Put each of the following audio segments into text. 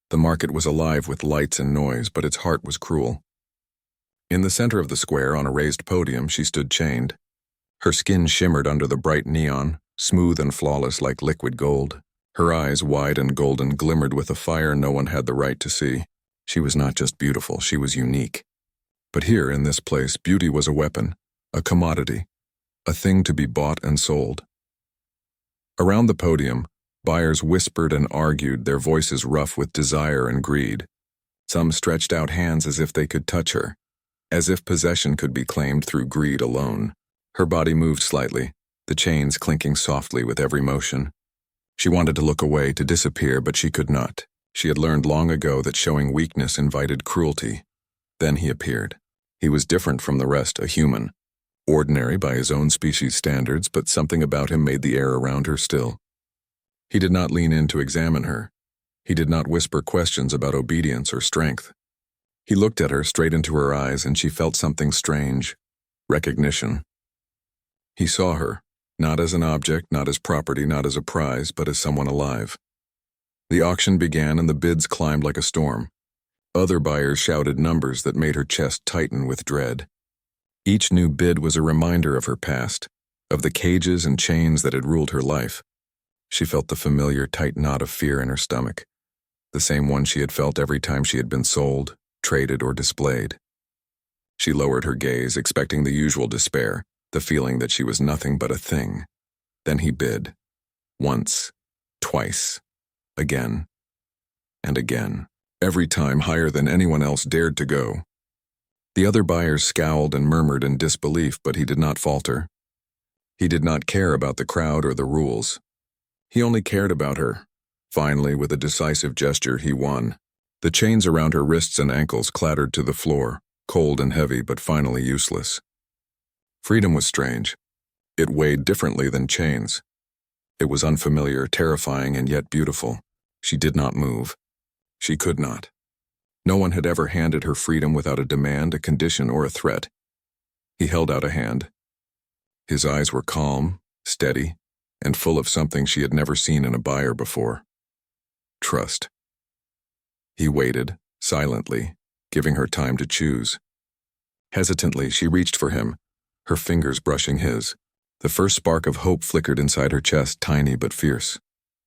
The market was alive with lights and noise, but its heart was cruel. In the center of the square, on a raised podium, she stood chained. Her skin shimmered under the bright neon, smooth and flawless like liquid gold. Her eyes, wide and golden, glimmered with a fire no one had the right to see. She was not just beautiful, she was unique. But here, in this place, beauty was a weapon, a commodity, a thing to be bought and sold. Around the podium, buyers whispered and argued, their voices rough with desire and greed. Some stretched out hands as if they could touch her, as if possession could be claimed through greed alone. Her body moved slightly, the chains clinking softly with every motion. She wanted to look away, to disappear, but she could not. She had learned long ago that showing weakness invited cruelty. Then he appeared. He was different from the rest, a human. Ordinary by his own species' standards, but something about him made the air around her still. He did not lean in to examine her. He did not whisper questions about obedience or strength. He looked at her straight into her eyes, and she felt something strange. Recognition. He saw her, not as an object, not as property, not as a prize, but as someone alive. The auction began and the bids climbed like a storm. Other buyers shouted numbers that made her chest tighten with dread. Each new bid was a reminder of her past, of the cages and chains that had ruled her life. She felt the familiar tight knot of fear in her stomach, the same one she had felt every time she had been sold, traded, or displayed. She lowered her gaze, expecting the usual despair, the feeling that she was nothing but a thing. Then he bid. Once, twice, again, and again, every time higher than anyone else dared to go. The other buyers scowled and murmured in disbelief, but he did not falter. He did not care about the crowd or the rules. He only cared about her. Finally, with a decisive gesture, he won. The chains around her wrists and ankles clattered to the floor, cold and heavy, but finally useless. Freedom was strange. It weighed differently than chains. It was unfamiliar, terrifying, and yet beautiful. She did not move. She could not. No one had ever handed her freedom without a demand, a condition, or a threat. He held out a hand. His eyes were calm, steady, and full of something she had never seen in a buyer before. Trust. He waited, silently, giving her time to choose. Hesitantly, she reached for him, her fingers brushing his. The first spark of hope flickered inside her chest, tiny but fierce.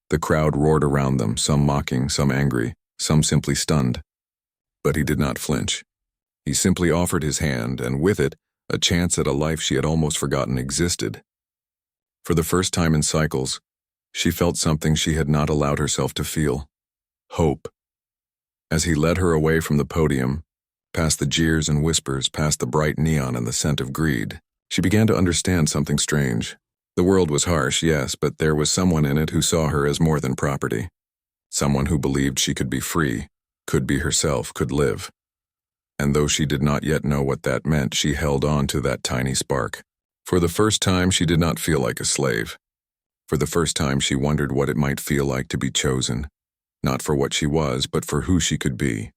The crowd roared around them, some mocking, some angry, some simply stunned. But he did not flinch. He simply offered his hand, and with it, a chance at a life she had almost forgotten existed. For the first time in cycles, she felt something she had not allowed herself to feel. Hope. As he led her away from the podium, past the jeers and whispers, past the bright neon and the scent of greed, she began to understand something strange. The world was harsh, yes, but there was someone in it who saw her as more than property. Someone who believed she could be free, could be herself, could live. And though she did not yet know what that meant, she held on to that tiny spark. For the first time, she did not feel like a slave. For the first time, she wondered what it might feel like to be chosen, not for what she was, but for who she could be.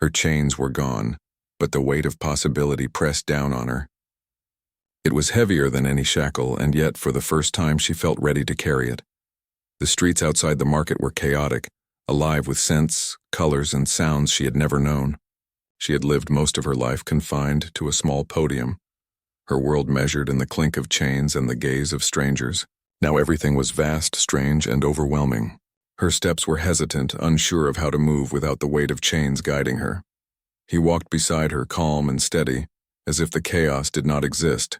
Her chains were gone, but the weight of possibility pressed down on her. It was heavier than any shackle, and yet for the first time she felt ready to carry it. The streets outside the market were chaotic, alive with scents, colors, and sounds she had never known. She had lived most of her life confined to a small podium, her world measured in the clink of chains and the gaze of strangers. Now everything was vast, strange, and overwhelming. Her steps were hesitant, unsure of how to move without the weight of chains guiding her. He walked beside her, calm and steady, as if the chaos did not exist.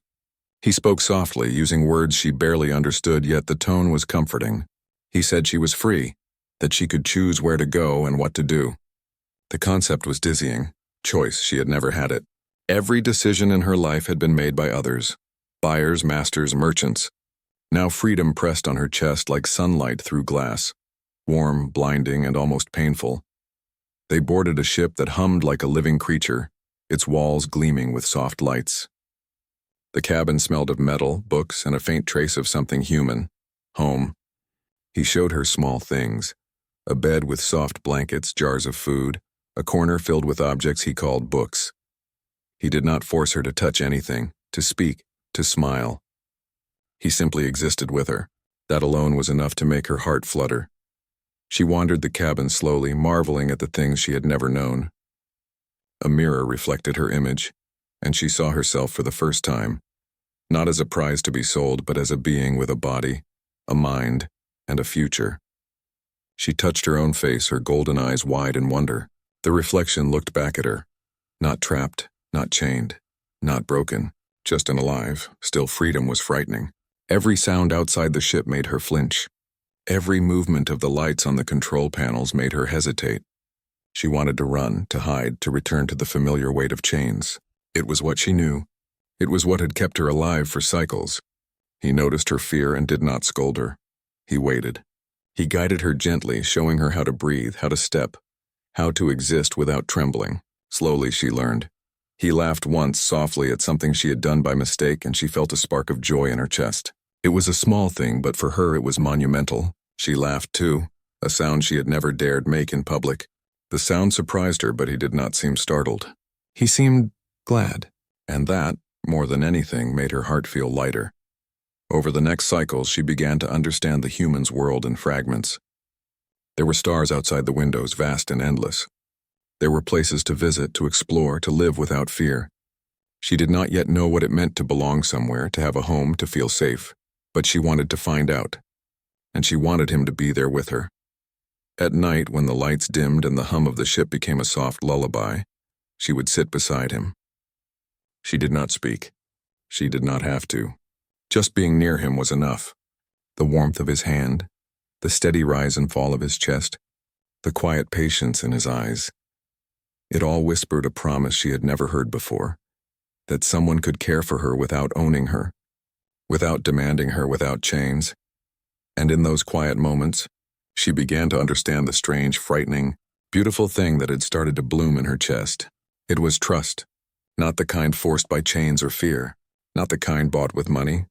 He spoke softly, using words she barely understood, yet the tone was comforting. He said she was free, that she could choose where to go and what to do. The concept was dizzying. Choice, she had never had it. Every decision in her life had been made by others. Buyers, masters, merchants. Now freedom pressed on her chest like sunlight through glass. Warm, blinding, and almost painful. They boarded a ship that hummed like a living creature, its walls gleaming with soft lights. The cabin smelled of metal, books, and a faint trace of something human. Home. He showed her small things. A bed with soft blankets, jars of food, a corner filled with objects he called books. He did not force her to touch anything, to speak, to smile. He simply existed with her. That alone was enough to make her heart flutter. She wandered the cabin slowly, marveling at the things she had never known. A mirror reflected her image, and she saw herself for the first time, not as a prize to be sold, but as a being with a body, a mind, and a future. She touched her own face, her golden eyes wide in wonder. The reflection looked back at her, not trapped, not chained, not broken, just and alive. Still, freedom was frightening. Every sound outside the ship made her flinch. Every movement of the lights on the control panels made her hesitate. She wanted to run, to hide, to return to the familiar weight of chains. It was what she knew. It was what had kept her alive for cycles. He noticed her fear and did not scold her. He waited. He guided her gently, showing her how to breathe, how to step, how to exist without trembling. Slowly she learned. He laughed once softly at something she had done by mistake, and she felt a spark of joy in her chest. It was a small thing, but for her it was monumental. She laughed too, a sound she had never dared make in public. The sound surprised her, but he did not seem startled. He seemed glad, and that, more than anything, made her heart feel lighter. Over the next cycles, she began to understand the human's world in fragments. There were stars outside the windows, vast and endless. There were places to visit, to explore, to live without fear. She did not yet know what it meant to belong somewhere, to have a home, to feel safe, but she wanted to find out. And she wanted him to be there with her. At night, when the lights dimmed and the hum of the ship became a soft lullaby, she would sit beside him. She did not speak. She did not have to. Just being near him was enough. The warmth of his hand, the steady rise and fall of his chest, the quiet patience in his eyes. It all whispered a promise she had never heard before, that someone could care for her without owning her, without demanding her, without chains. And in those quiet moments, she began to understand the strange, frightening, beautiful thing that had started to bloom in her chest. It was trust, not the kind forced by chains or fear, not the kind bought with money.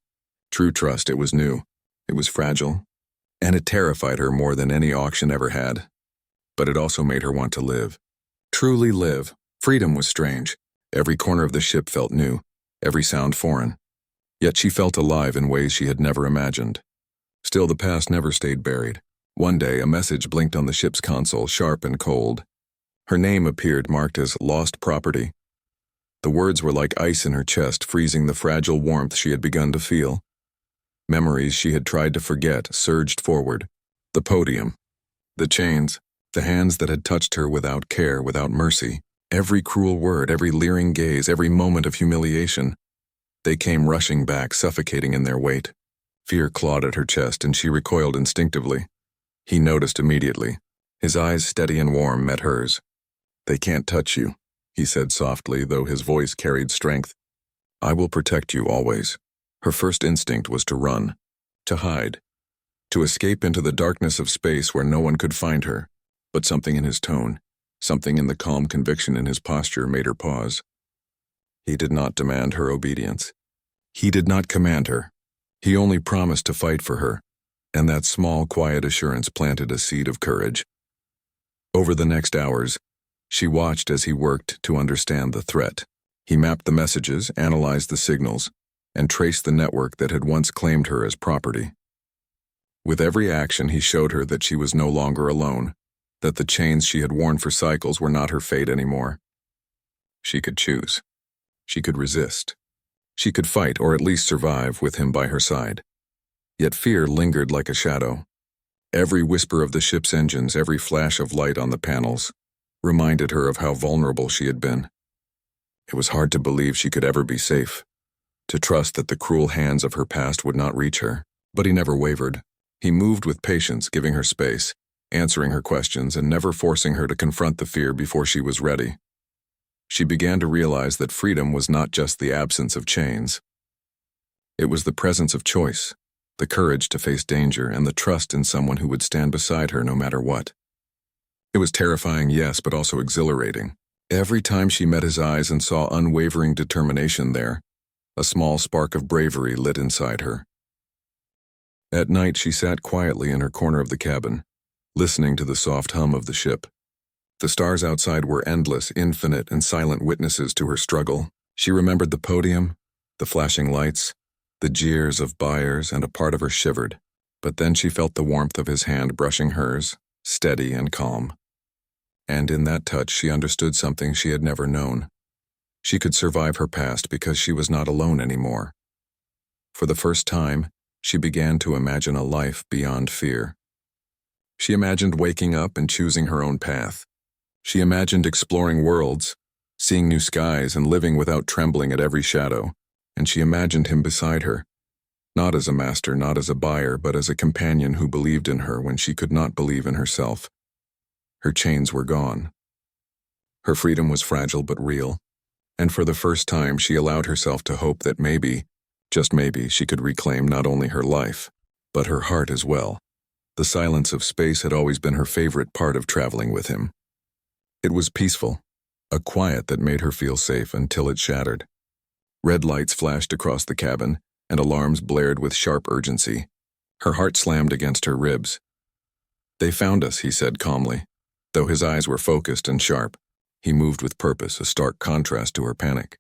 True trust. It was new, it was fragile, and it terrified her more than any auction ever had. But it also made her want to live. Truly live. Freedom was strange. Every corner of the ship felt new, every sound foreign. Yet she felt alive in ways she had never imagined. Still, the past never stayed buried. One day, a message blinked on the ship's console, sharp and cold. Her name appeared, marked as lost property. The words were like ice in her chest, freezing the fragile warmth she had begun to feel. Memories she had tried to forget surged forward. The podium, the chains, the hands that had touched her without care, without mercy. Every cruel word, every leering gaze, every moment of humiliation. They came rushing back, suffocating in their weight. Fear clawed at her chest, and she recoiled instinctively. He noticed immediately. His eyes, steady and warm, met hers. "They can't touch you," he said softly, though his voice carried strength. "I will protect you always." Her first instinct was to run, to hide, to escape into the darkness of space where no one could find her. But something in his tone, something in the calm conviction in his posture made her pause. He did not demand her obedience. He did not command her. He only promised to fight for her, and that small, quiet assurance planted a seed of courage. Over the next hours, she watched as he worked to understand the threat. He mapped the messages, analyzed the signals, and traced the network that had once claimed her as property. With every action, he showed her that she was no longer alone, that the chains she had worn for cycles were not her fate anymore. She could choose. She could resist. She could fight, or at least survive, with him by her side. Yet fear lingered like a shadow. Every whisper of the ship's engines, every flash of light on the panels, reminded her of how vulnerable she had been. It was hard to believe she could ever be safe, to trust that the cruel hands of her past would not reach her. But he never wavered. He moved with patience, giving her space, answering her questions, and never forcing her to confront the fear before she was ready. She began to realize that freedom was not just the absence of chains. It was the presence of choice, the courage to face danger, and the trust in someone who would stand beside her no matter what. It was terrifying, yes, but also exhilarating. Every time she met his eyes and saw unwavering determination there, a small spark of bravery lit inside her. At night, she sat quietly in her corner of the cabin, listening to the soft hum of the ship. The stars outside were endless, infinite, and silent witnesses to her struggle. She remembered the podium, the flashing lights, the jeers of buyers, and a part of her shivered. But then she felt the warmth of his hand brushing hers, steady and calm. And in that touch she understood something she had never known. She could survive her past because she was not alone anymore. For the first time, she began to imagine a life beyond fear. She imagined waking up and choosing her own path. She imagined exploring worlds, seeing new skies and living without trembling at every shadow, and she imagined him beside her, not as a master, not as a buyer, but as a companion who believed in her when she could not believe in herself. Her chains were gone. Her freedom was fragile but real, and for the first time she allowed herself to hope that maybe, just maybe, she could reclaim not only her life, but her heart as well. The silence of space had always been her favorite part of traveling with him. It was peaceful, a quiet that made her feel safe until it shattered. Red lights flashed across the cabin, and alarms blared with sharp urgency. Her heart slammed against her ribs. "They found us," he said calmly. Though his eyes were focused and sharp, he moved with purpose, a stark contrast to her panic.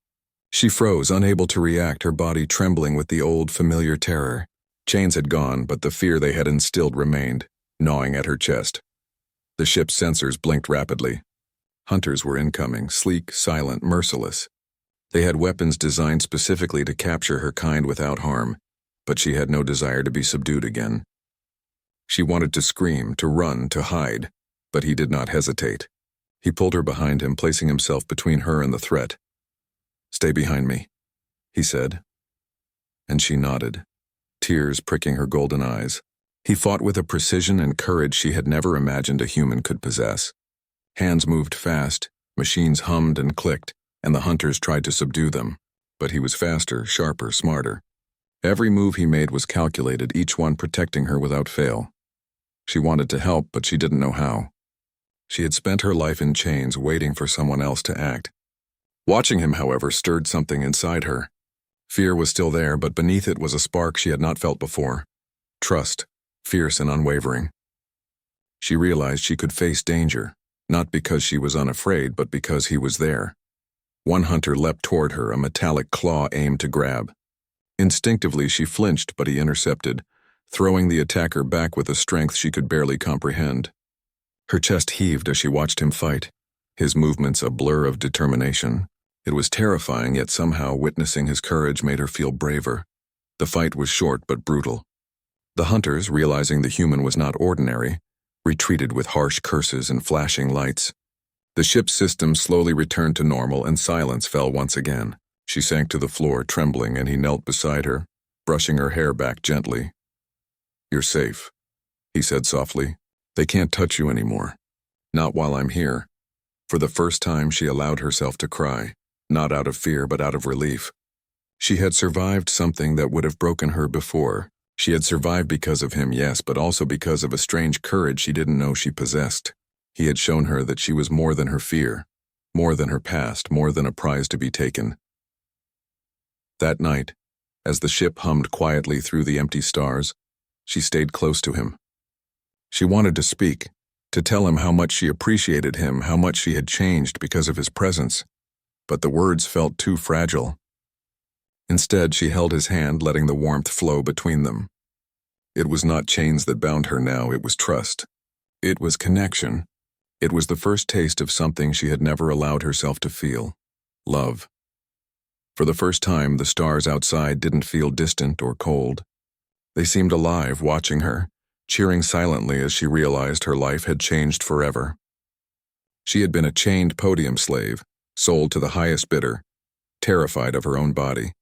She froze, unable to react, her body trembling with the old, familiar terror. Chains had gone, but the fear they had instilled remained, gnawing at her chest. The ship's sensors blinked rapidly. Hunters were incoming, sleek, silent, merciless. They had weapons designed specifically to capture her kind without harm, but she had no desire to be subdued again. She wanted to scream, to run, to hide, but he did not hesitate. He pulled her behind him, placing himself between her and the threat. "Stay behind me," he said. And she nodded, tears pricking her golden eyes. He fought with a precision and courage she had never imagined a human could possess. Hands moved fast, machines hummed and clicked, and the hunters tried to subdue them. But he was faster, sharper, smarter. Every move he made was calculated, each one protecting her without fail. She wanted to help, but she didn't know how. She had spent her life in chains, waiting for someone else to act. Watching him, however, stirred something inside her. Fear was still there, but beneath it was a spark she had not felt before. Trust, fierce and unwavering. She realized she could face danger, not because she was unafraid, but because he was there. One hunter leapt toward her, a metallic claw aimed to grab. Instinctively she flinched, but he intercepted, throwing the attacker back with a strength she could barely comprehend. Her chest heaved as she watched him fight, his movements a blur of determination. It was terrifying, yet somehow witnessing his courage made her feel braver. The fight was short but brutal. The hunters, realizing the human was not ordinary, retreated with harsh curses and flashing lights. The ship's systems slowly returned to normal and silence fell once again. She sank to the floor, trembling, and he knelt beside her, brushing her hair back gently. "You're safe," he said softly. "They can't touch you anymore. Not while I'm here." For the first time she allowed herself to cry, not out of fear but out of relief. She had survived something that would have broken her before. She had survived because of him, yes, but also because of a strange courage she didn't know she possessed. He had shown her that she was more than her fear, more than her past, more than a prize to be taken. That night, as the ship hummed quietly through the empty stars, she stayed close to him. She wanted to speak, to tell him how much she appreciated him, how much she had changed because of his presence, but the words felt too fragile. Instead, she held his hand, letting the warmth flow between them. It was not chains that bound her now, it was trust. It was connection. It was the first taste of something she had never allowed herself to feel: love. For the first time, the stars outside didn't feel distant or cold. They seemed alive, watching her, cheering silently as she realized her life had changed forever. She had been a chained podium slave, sold to the highest bidder, terrified of her own body.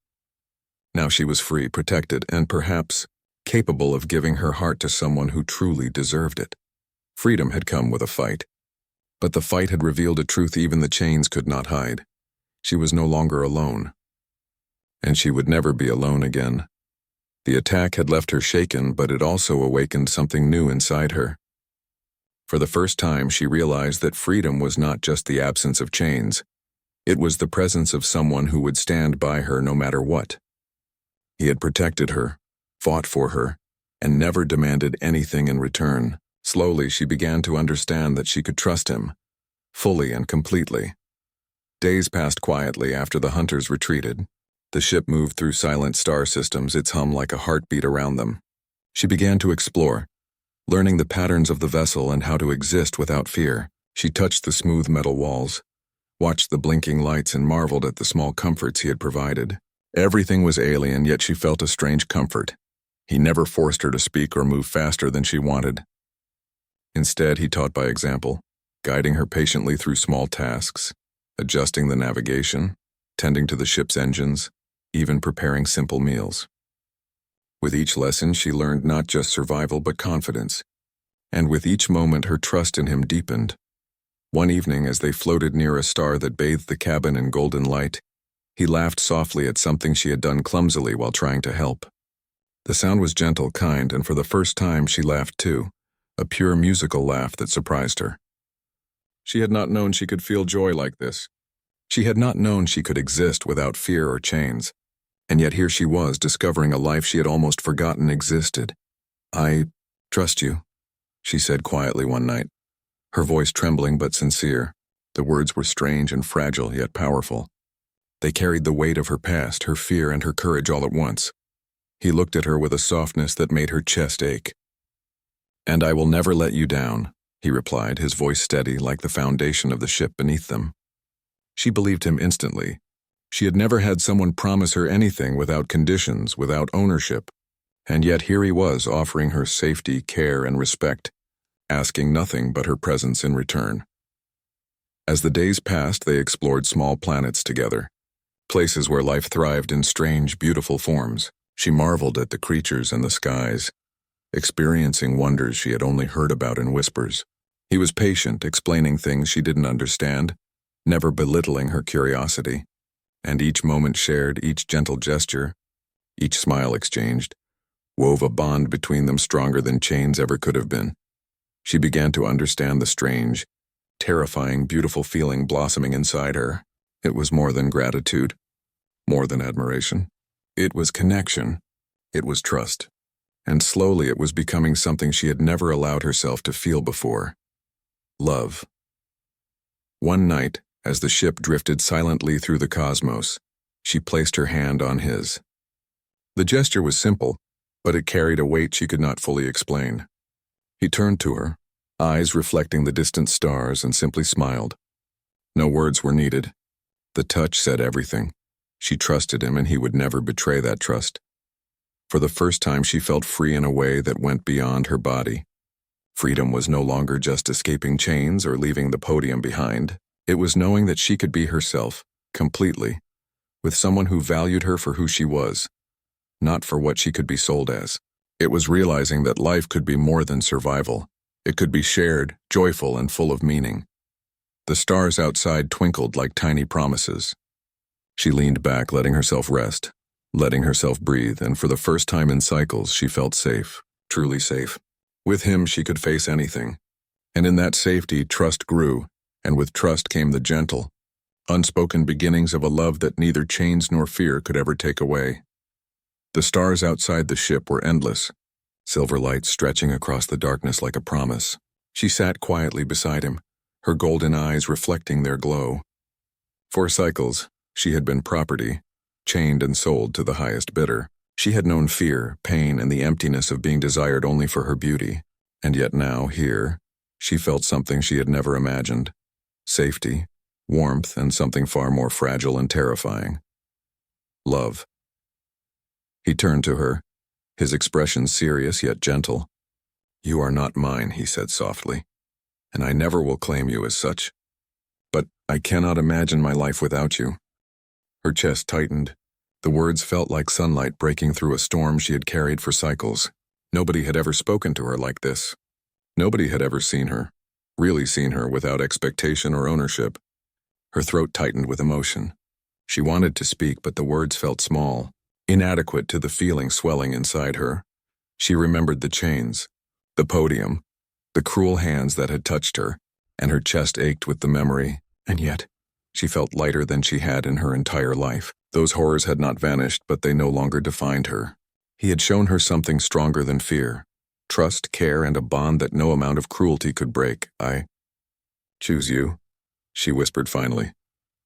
Now she was free, protected, and perhaps capable of giving her heart to someone who truly deserved it. Freedom had come with a fight, but the fight had revealed a truth even the chains could not hide. She was no longer alone, and she would never be alone again. The attack had left her shaken, but it also awakened something new inside her. For the first time, she realized that freedom was not just the absence of chains. It was the presence of someone who would stand by her no matter what. He had protected her, fought for her, and never demanded anything in return. Slowly, she began to understand that she could trust him, fully and completely. Days passed quietly after the hunters retreated. The ship moved through silent star systems, its hum like a heartbeat around them. She began to explore, learning the patterns of the vessel and how to exist without fear. She touched the smooth metal walls, watched the blinking lights and marveled at the small comforts he had provided. Everything was alien, yet she felt a strange comfort. He never forced her to speak or move faster than she wanted. Instead, he taught by example, guiding her patiently through small tasks, adjusting the navigation, tending to the ship's engines, even preparing simple meals. With each lesson, she learned not just survival but confidence, and with each moment her trust in him deepened. One evening, as they floated near a star that bathed the cabin in golden light, he laughed softly at something she had done clumsily while trying to help. The sound was gentle, kind, and for the first time she laughed too, a pure musical laugh that surprised her. She had not known she could feel joy like this. She had not known she could exist without fear or chains, and yet here she was, discovering a life she had almost forgotten existed. "I trust you," she said quietly one night, her voice trembling but sincere. The words were strange and fragile, yet powerful. They carried the weight of her past, her fear, and her courage all at once. He looked at her with a softness that made her chest ache. "And I will never let you down," he replied, his voice steady like the foundation of the ship beneath them. She believed him instantly. She had never had someone promise her anything without conditions, without ownership. And yet here he was, offering her safety, care, and respect, asking nothing but her presence in return. As the days passed, they explored small planets together, places where life thrived in strange, beautiful forms. She marveled at the creatures and the skies, experiencing wonders she had only heard about in whispers. He was patient, explaining things she didn't understand, never belittling her curiosity. And each moment shared, each gentle gesture, each smile exchanged, wove a bond between them stronger than chains ever could have been. She began to understand the strange, terrifying, beautiful feeling blossoming inside her. It was more than gratitude, more than admiration. It was connection. It was trust. And slowly it was becoming something she had never allowed herself to feel before. Love. One night, as the ship drifted silently through the cosmos, she placed her hand on his. The gesture was simple, but it carried a weight she could not fully explain. He turned to her, eyes reflecting the distant stars, and simply smiled. No words were needed. The touch said everything. She trusted him, and he would never betray that trust. For the first time, she felt free in a way that went beyond her body. Freedom was no longer just escaping chains or leaving the podium behind. It was knowing that she could be herself, completely, with someone who valued her for who she was, not for what she could be sold as. It was realizing that life could be more than survival. It could be shared, joyful, and full of meaning. The stars outside twinkled like tiny promises. She leaned back, letting herself rest, letting herself breathe, and for the first time in cycles, she felt safe, truly safe. With him, she could face anything. And in that safety, trust grew, and with trust came the gentle, unspoken beginnings of a love that neither chains nor fear could ever take away. The stars outside the ship were endless, silver lights stretching across the darkness like a promise. She sat quietly beside him, her golden eyes reflecting their glow. For cycles, she had been property, chained and sold to the highest bidder. She had known fear, pain, and the emptiness of being desired only for her beauty. And yet now, here, she felt something she had never imagined. Safety, warmth, and something far more fragile and terrifying. Love. He turned to her, his expression serious yet gentle. "You are not mine," he said softly, "and I never will claim you as such. But I cannot imagine my life without you." Her chest tightened. The words felt like sunlight breaking through a storm she had carried for cycles. Nobody had ever spoken to her like this. Nobody had ever seen her, really seen her without expectation or ownership. Her throat tightened with emotion. She wanted to speak, but the words felt small, inadequate to the feeling swelling inside her. She remembered the chains, the podium, the cruel hands that had touched her, and her chest ached with the memory. And yet, she felt lighter than she had in her entire life. Those horrors had not vanished, but they no longer defined her. He had shown her something stronger than fear. Trust, care, and a bond that no amount of cruelty could break. "I choose you," she whispered finally,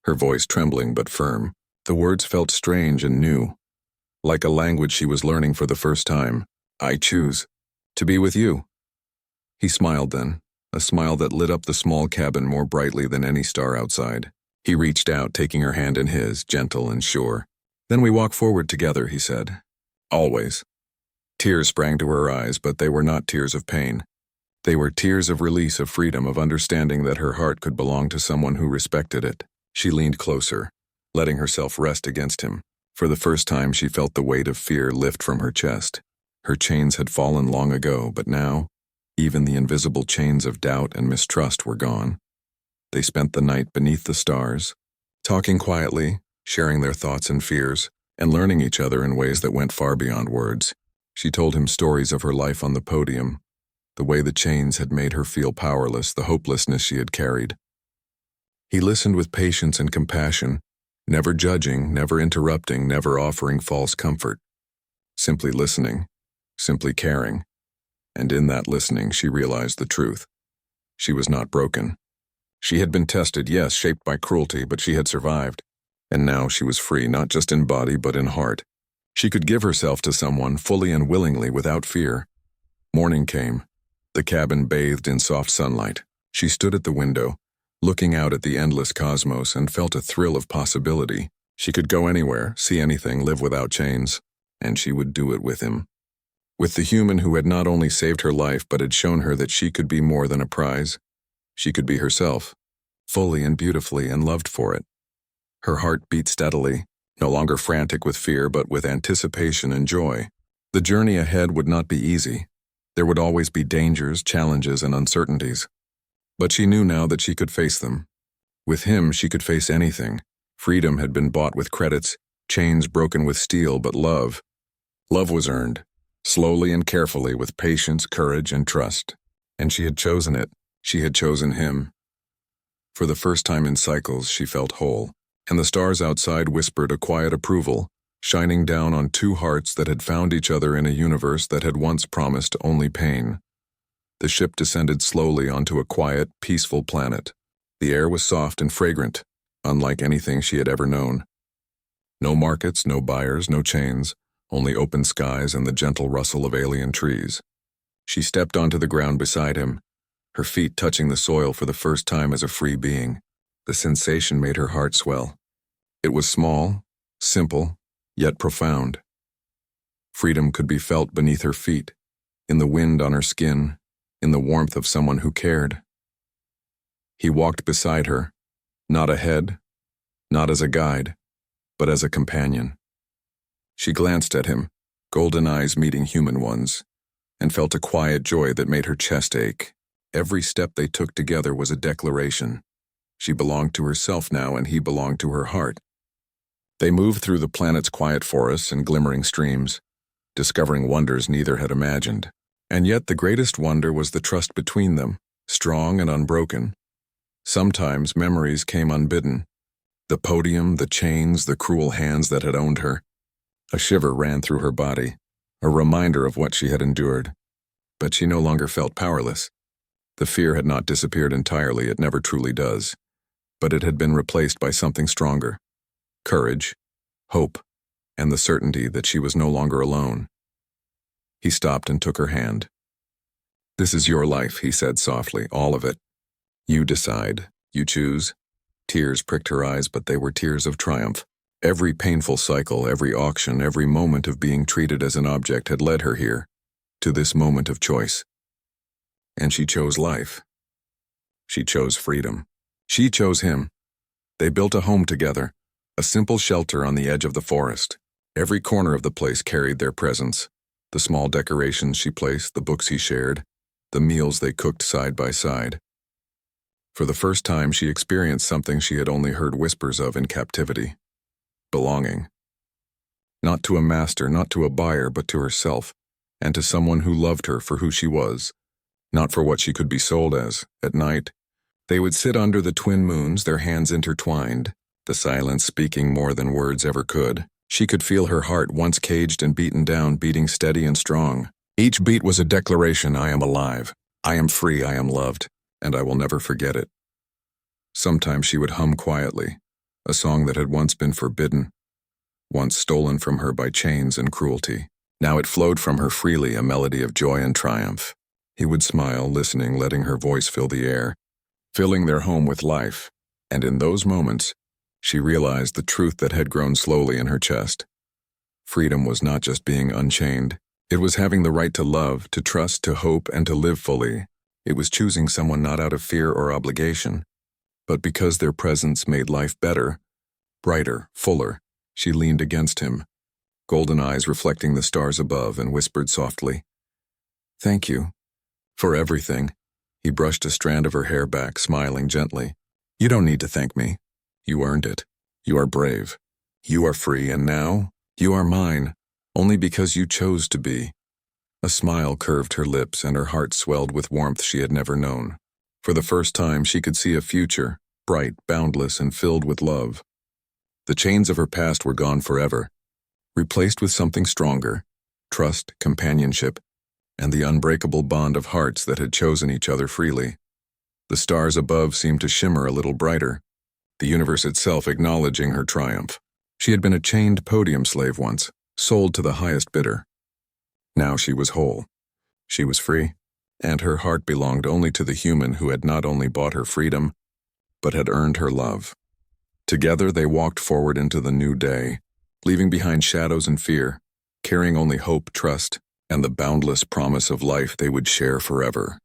her voice trembling but firm. The words felt strange and new, like a language she was learning for the first time. "I choose to be with you." He smiled then, a smile that lit up the small cabin more brightly than any star outside. He reached out, taking her hand in his, gentle and sure. "Then we walk forward together," he said. "Always." Tears sprang to her eyes, but they were not tears of pain. They were tears of release, of freedom, of understanding that her heart could belong to someone who respected it. She leaned closer, letting herself rest against him. For the first time, she felt the weight of fear lift from her chest. Her chains had fallen long ago, but now, even the invisible chains of doubt and mistrust were gone. They spent the night beneath the stars, talking quietly, sharing their thoughts and fears, and learning each other in ways that went far beyond words. She told him stories of her life on the podium, the way the chains had made her feel powerless, the hopelessness she had carried. He listened with patience and compassion, never judging, never interrupting, never offering false comfort. Simply listening, simply caring. And in that listening, she realized the truth. She was not broken. She had been tested, yes, shaped by cruelty, but she had survived. And now she was free, not just in body, but in heart. She could give herself to someone fully and willingly without fear. Morning came. The cabin bathed in soft sunlight. She stood at the window, looking out at the endless cosmos, and felt a thrill of possibility. She could go anywhere, see anything, live without chains, and she would do it with him. With the human who had not only saved her life but had shown her that she could be more than a prize. She could be herself, fully and beautifully, and loved for it. Her heart beat steadily, no longer frantic with fear but with anticipation and joy. The journey ahead would not be easy. There would always be dangers, challenges, and uncertainties. But she knew now that she could face them. With him, she could face anything. Freedom had been bought with credits, chains broken with steel, but love was earned, slowly and carefully, with patience, courage, and trust. And she had chosen it. She had chosen him. For the first time in cycles, she felt whole, and the stars outside whispered a quiet approval, shining down on two hearts that had found each other in a universe that had once promised only pain. The ship descended slowly onto a quiet, peaceful planet. The air was soft and fragrant, unlike anything she had ever known. No markets, no buyers, no chains, only open skies and the gentle rustle of alien trees. She stepped onto the ground beside him, her feet touching the soil for the first time as a free being. The sensation made her heart swell. It was small, simple, yet profound. Freedom could be felt beneath her feet, in the wind on her skin, in the warmth of someone who cared. He walked beside her, not ahead, not as a guide, but as a companion. She glanced at him, golden eyes meeting human ones, and felt a quiet joy that made her chest ache. Every step they took together was a declaration. She belonged to herself now, and he belonged to her heart. They moved through the planet's quiet forests and glimmering streams, discovering wonders neither had imagined. And yet the greatest wonder was the trust between them, strong and unbroken. Sometimes memories came unbidden. The podium, the chains, the cruel hands that had owned her. A shiver ran through her body, a reminder of what she had endured. But she no longer felt powerless. The fear had not disappeared entirely, it never truly does. But it had been replaced by something stronger. Courage, hope, and the certainty that she was no longer alone. He stopped and took her hand. "This is your life," he said softly, "all of it. You decide, you choose." Tears pricked her eyes, but they were tears of triumph. Every painful cycle, every auction, every moment of being treated as an object had led her here, to this moment of choice. And she chose life. She chose freedom. She chose him. They built a home together, a simple shelter on the edge of the forest. Every corner of the place carried their presence. The small decorations she placed, the books he shared, the meals they cooked side by side. For the first time, she experienced something she had only heard whispers of in captivity. Belonging. Not to a master, not to a buyer, but to herself, and to someone who loved her for who she was, not for what she could be sold as. At night, they would sit under the twin moons, their hands intertwined, the silence speaking more than words ever could. She could feel her heart, once caged and beaten down, beating steady and strong. Each beat was a declaration: I am alive, I am free, I am loved, and I will never forget it. Sometimes she would hum quietly, a song that had once been forbidden, once stolen from her by chains and cruelty. Now it flowed from her freely, a melody of joy and triumph. He would smile, listening, letting her voice fill the air, filling their home with life, and in those moments, she realized the truth that had grown slowly in her chest. Freedom was not just being unchained. It was having the right to love, to trust, to hope, and to live fully. It was choosing someone not out of fear or obligation, but because their presence made life better, brighter, fuller. She leaned against him, golden eyes reflecting the stars above, and whispered softly, "Thank you for everything." He brushed a strand of her hair back, smiling gently. "You don't need to thank me. You earned it. You are brave. You are free, and now you are mine, only because you chose to be." A smile curved her lips, and her heart swelled with warmth she had never known. For the first time, she could see a future, bright, boundless, and filled with love. The chains of her past were gone forever, replaced with something stronger: trust, companionship, and the unbreakable bond of hearts that had chosen each other freely. The stars above seemed to shimmer a little brighter, the universe itself acknowledging her triumph. She had been a chained podium slave once, sold to the highest bidder. Now she was whole. She was free, and her heart belonged only to the human who had not only bought her freedom, but had earned her love. Together they walked forward into the new day, leaving behind shadows and fear, carrying only hope, trust, and the boundless promise of life they would share forever.